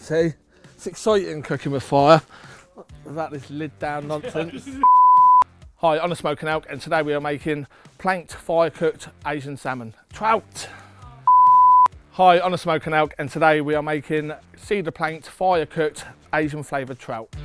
See, it's exciting cooking with fire without this lid down nonsense. Hi, I'm the Smoky Elk, and today we are making planked fire cooked Asian salmon. Trout! Hi, I'm the Smoky Elk, and today we are making Cedar planked fire cooked Asian flavoured trout.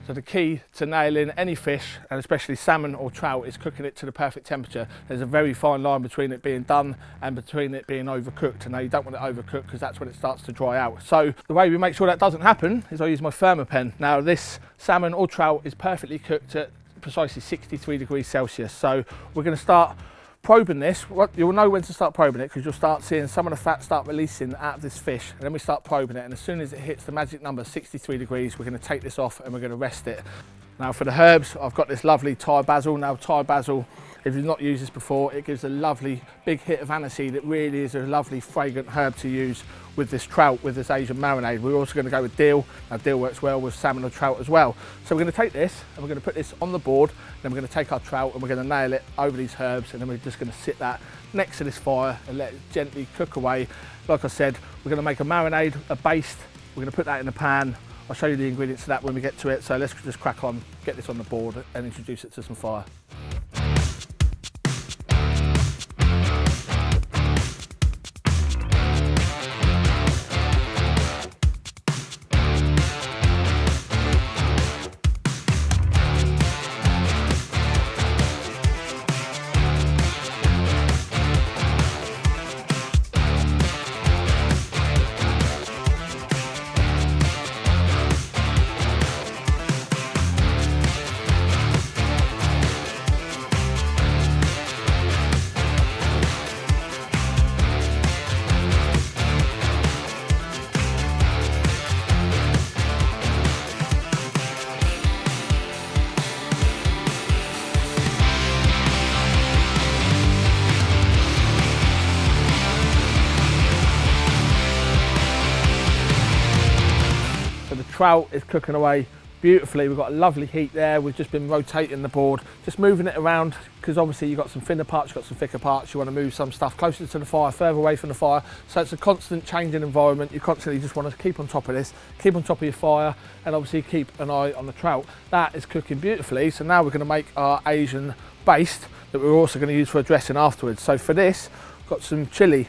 So the key to nailing any fish, and especially salmon or trout, is cooking it to the perfect temperature. There's a very fine line between it being done and between it being overcooked. And now you don't want it overcooked because that's when it starts to dry out. So the way we make sure that doesn't happen is I use my Thermapen. Now this salmon or trout is perfectly cooked at precisely 63 degrees Celsius. So we're going to start probing this. You'll know when to start probing it because you'll start seeing some of the fat start releasing out of this fish, and then we start probing it, and as soon as it hits the magic number 63 degrees, we're going to take this off and we're going to rest it. Now for the herbs, I've got this lovely Thai basil. Now Thai basil, if you've not used this before, it gives a lovely big hit of aniseed. It really is a lovely fragrant herb to use with this trout, with this Asian marinade. We're also going to go with dill. Now dill works well with salmon or trout as well. So we're going to take this and we're going to put this on the board, then we're going to take our trout and we're going to nail it over these herbs, and then we're just going to sit that next to this fire and let it gently cook away. Like I said, we're going to make a marinade, a baste. We're going to put that in the pan. I'll show you the ingredients of that when we get to it. So let's just crack on, get this on the board and introduce it to some fire. Trout is cooking away beautifully. We've got a lovely heat there. We've just been rotating the board, just moving it around, because obviously you've got some thinner parts, you've got some thicker parts. You want to move some stuff closer to the fire, further away from the fire. So it's a constant changing environment. You constantly just want to keep on top of this, keep on top of your fire, and obviously keep an eye on the trout. That is cooking beautifully. So now we're going to make our Asian baste that we're also going to use for a dressing afterwards. So for this, I've got some chili,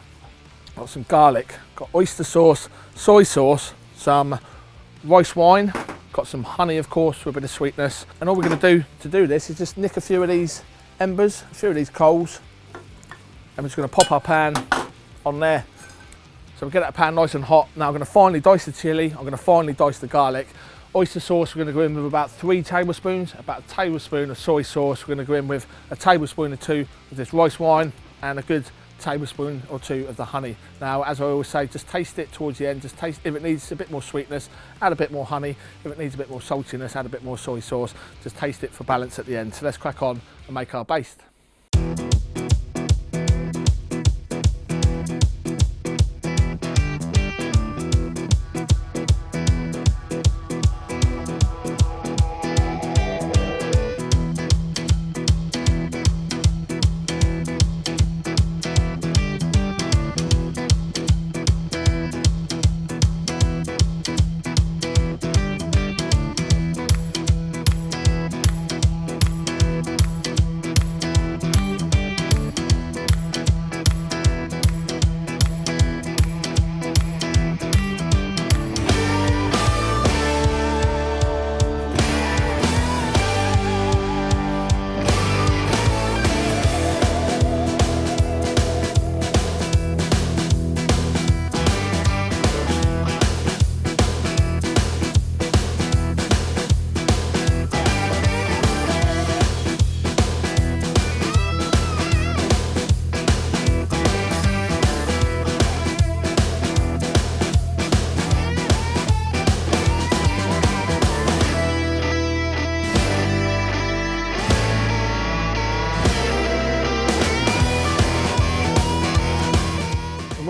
got some garlic, got oyster sauce, soy sauce, some rice wine, got some honey of course for a bit of sweetness, and all we're going to do this is just nick a few of these embers, a few of these coals, and we're just going to pop our pan on there. So we get that pan nice and hot. Now I'm going to finely dice the chili, I'm going to finely dice the garlic. Oyster sauce, we're going to go in with about 3 tablespoons, about a tablespoon of soy sauce. We're going to go in with a tablespoon or 2 of this rice wine, and a good tablespoon or 2 of the honey. Now, as I always say, just taste it towards the end. Just taste, if it needs a bit more sweetness, add a bit more honey. If it needs a bit more saltiness, add a bit more soy sauce. Just taste it for balance at the end. So let's crack on and make our baste.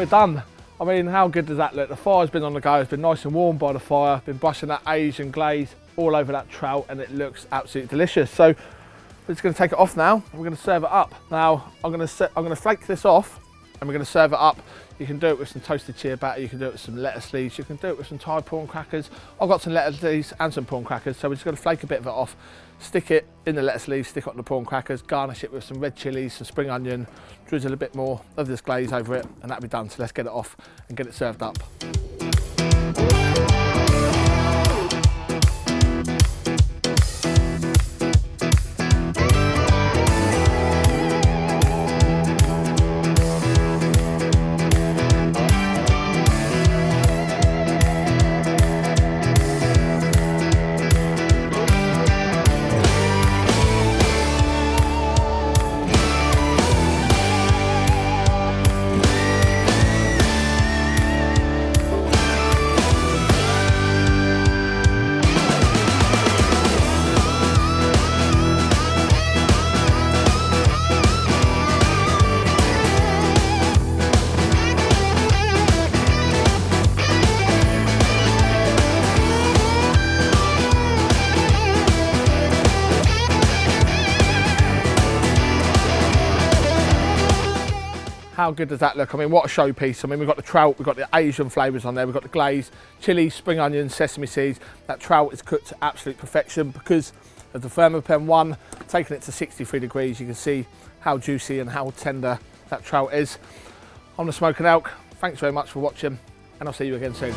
we're done. I mean, how good does that look? The fire's been on the go, it's been nice and warm by the fire, been brushing that Asian glaze all over that trout, and it looks absolutely delicious. So we're just going to take it off now, and we're going to serve it up. Now, I'm going to flake this off, and we're going to serve it up. You can do it with some toasted chia batter, you can do it with some lettuce leaves, you can do it with some Thai prawn crackers. I've got some lettuce leaves and some prawn crackers, so we're just going to flake a bit of it off, stick it in the lettuce leaves, stick it on the prawn crackers, garnish it with some red chillies, some spring onion, drizzle a bit more of this glaze over it, and that'll be done. So let's get it off and get it served up. How good does that look? I mean, what a showpiece. I mean, we've got the trout, we've got the Asian flavours on there, we've got the glaze, chilli, spring onions, sesame seeds. That trout is cooked to absolute perfection because of the Thermapen one, taking it to 63 degrees. You can see how juicy and how tender that trout is. I'm the Smoky Elk. Thanks very much for watching, and I'll see you again soon.